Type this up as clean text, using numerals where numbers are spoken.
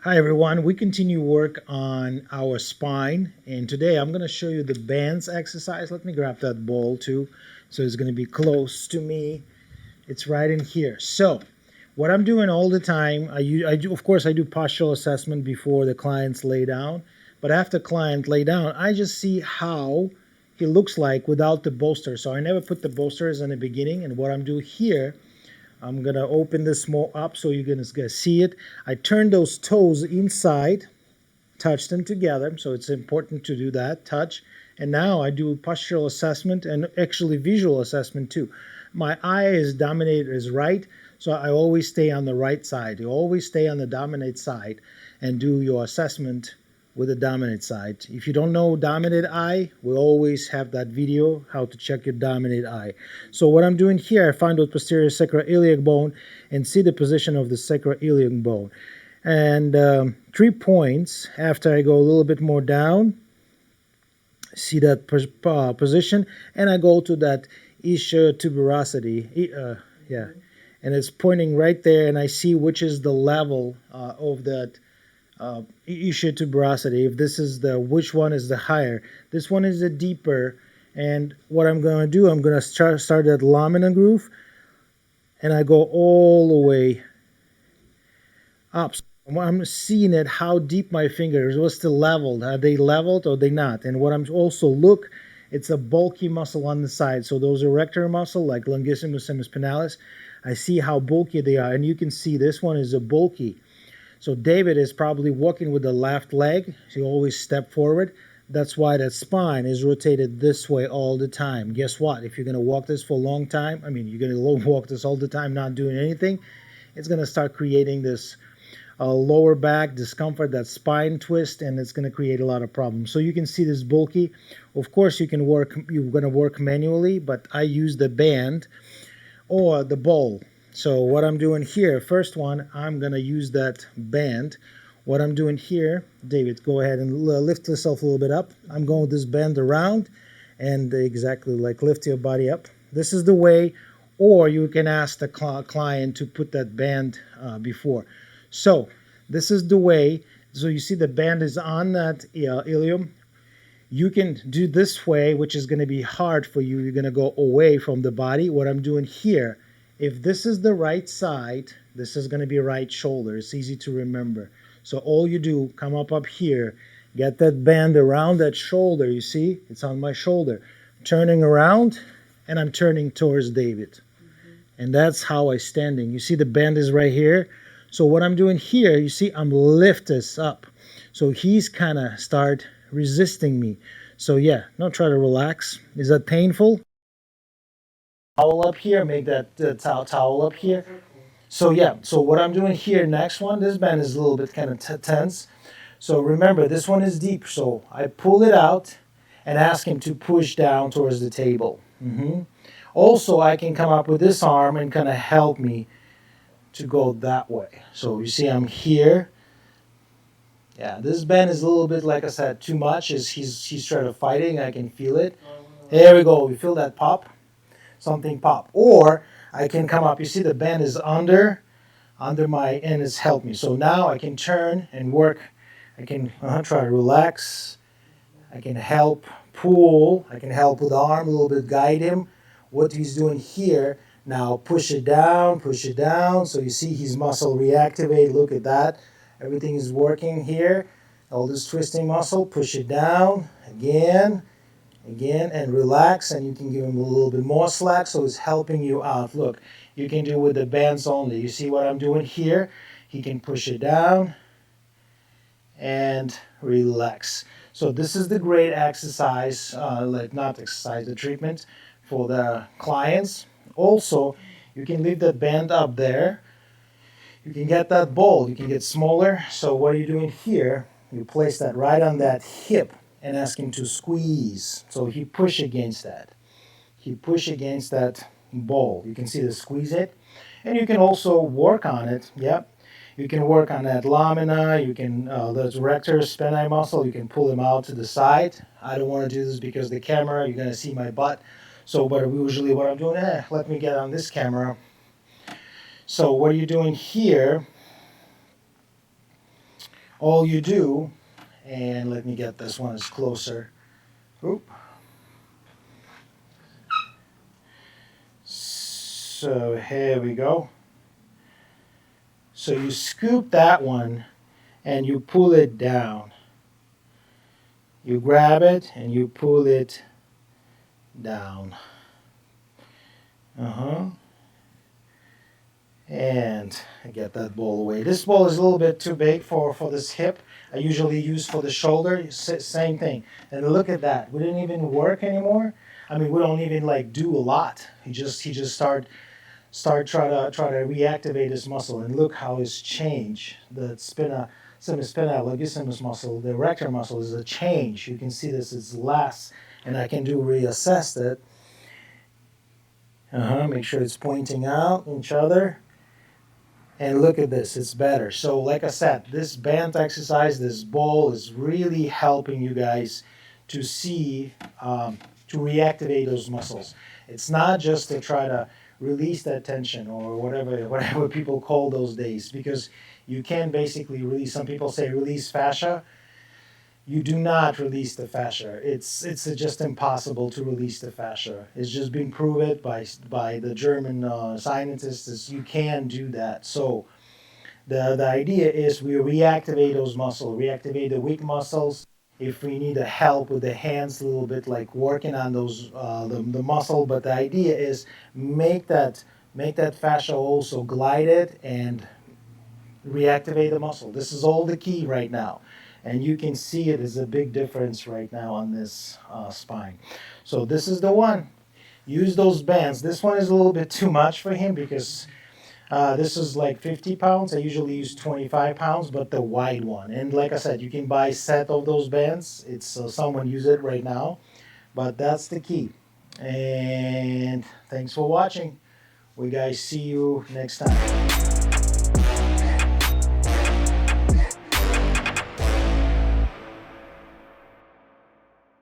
Hi everyone, we continue work on our spine, and today I'm going to show you the bands exercise. Let me grab that ball too, so it's going to be close to me. It's right in here. So what I'm doing all the time, I do, of course I do postural assessment before the clients lay down, but after client lay down I just see how he looks like without the bolster. So I never put the bolsters in the beginning, and what I'm doing here, I'm gonna open this more up so you're gonna see it. I turn those toes inside, touch them together, so it's important to do that, touch. And now I do postural assessment and actually visual assessment too. My eye is dominated as right, so I always stay on the right side. You always stay on the dominant side and do your assessment with the dominant side. If you don't know dominant eye, we always have that video how to check your dominant eye. So what I'm doing here, I find the posterior sacroiliac bone and see the position of the sacroiliac bone. And 3 points after I go a little bit more down, see that position, and I go to that ischial tuberosity, yeah, and it's pointing right there, and I see which is the level of that ischial tuberosity. If this is the, which one is the higher? This one is the deeper, and what I'm going to do, I'm going to start at lamina groove, and I go all the way up. So I'm seeing it, how deep my fingers, what's the leveled, are they leveled or they not? And what I'm also look, it's a bulky muscle on the side. So those erector muscle like longissimus semispinalis, I see how bulky they are, and you can see this one is a bulky. So David is probably walking with the left leg. So you always step forward. That's why that spine is rotated this way all the time. Guess what? If you're going to walk this for a long time, I mean, you're going to walk this all the time not doing anything, it's going to start creating this lower back discomfort, that spine twist, and it's going to create a lot of problems. So you can see this bulky. Of course, you're going to work manually, but I use the band or the ball. So what I'm doing here, first one, I'm going to use that band. What I'm doing here, David, go ahead and lift yourself a little bit up. I'm going with this band around and exactly like lift your body up. This is the way, or you can ask the client to put that band before. So this is the way. So you see the band is on that ilium. You can do this way, which is going to be hard for you. You're going to go away from the body. What I'm doing here, if this is the right side, this is going to be right shoulder. It's easy to remember. So all you do, come up here, get that band around that shoulder. You see, it's on my shoulder. Turning around, and I'm turning towards David. And that's how I'm standing. You see the band is right here. So what I'm doing here, you see, I'm lift this up. So he's kind of start resisting me. So yeah, now try to relax. Is that painful? Towel up here, make that towel up here. So yeah, so what I'm doing here, next one, this band is a little bit kind of tense. So remember, this one is deep. So I pull it out and ask him to push down towards the table. Also, I can come up with this arm and kind of help me to go that way. So you see I'm here. Yeah, this bend is a little bit, like I said, too much. Is he's trying to fighting. I can feel it. There we go. You feel that pop? Something pop. Or I can come up. You see the bend is under my, and it's helped me. So now I can turn and work. I can try to relax. I can help pull. I can help with the arm a little bit, guide him. What he's doing here. Now push it down, push it down. So you see his muscle reactivate. Look at that. Everything is working here. All this twisting muscle, push it down. Again, and relax. And you can give him a little bit more slack. So it's helping you out. Look, you can do with the bands only. You see what I'm doing here? He can push it down and relax. So this is the great exercise, like not exercise, the treatment for the clients. Also, you can leave that band up there. You can get that ball. You can get smaller. So what are you doing here? You place that right on that hip and ask him to squeeze. So he push against that. He push against that ball. You can see the squeeze it. And you can also work on it. Yep. You can work on that lamina. You can, those rector spinae muscle, you can pull them out to the side. I don't want to do this because the camera, you're going to see my butt. So, but usually what I'm doing, let me get on this camera. So what are you doing here? all you do, and let me get this one as closer. Oop. So here we go. So you scoop that one and you pull it down. You grab it and you pull it down. And I get that ball away. This ball is a little bit too big for this hip. I usually use for the shoulder. Same thing. And look at that. We didn't even work anymore. I mean, we don't even like do a lot. He just try to reactivate his muscle, and look how it's changed. The semispinal longissimus muscle, the erector muscle, is a change. You can see this is less, and I can reassess it. Make sure it's pointing out each other. And look at this, it's better. So like I said, this band exercise, this ball is really helping you guys to see, to reactivate those muscles. It's not just to try to release that tension or whatever people call those days, because you can basically release, some people say release fascia. You do not release the fascia. It's just impossible to release the fascia. It's just been proven by the German scientists. You can do that. So the idea is we reactivate those muscles, reactivate the weak muscles. If we need a help with the hands a little bit, like working on those the muscle, but the idea is make that fascia also glide it and reactivate the muscle. This is all the key right now. And you can see it is a big difference right now on this spine. So this is the one. Use those bands. This one is a little bit too much for him because this is like 50 pounds. I usually use 25 pounds, but the wide one. And like I said, you can buy a set of those bands. It's someone use it right now. But that's the key. And thanks for watching. We guys see you next time.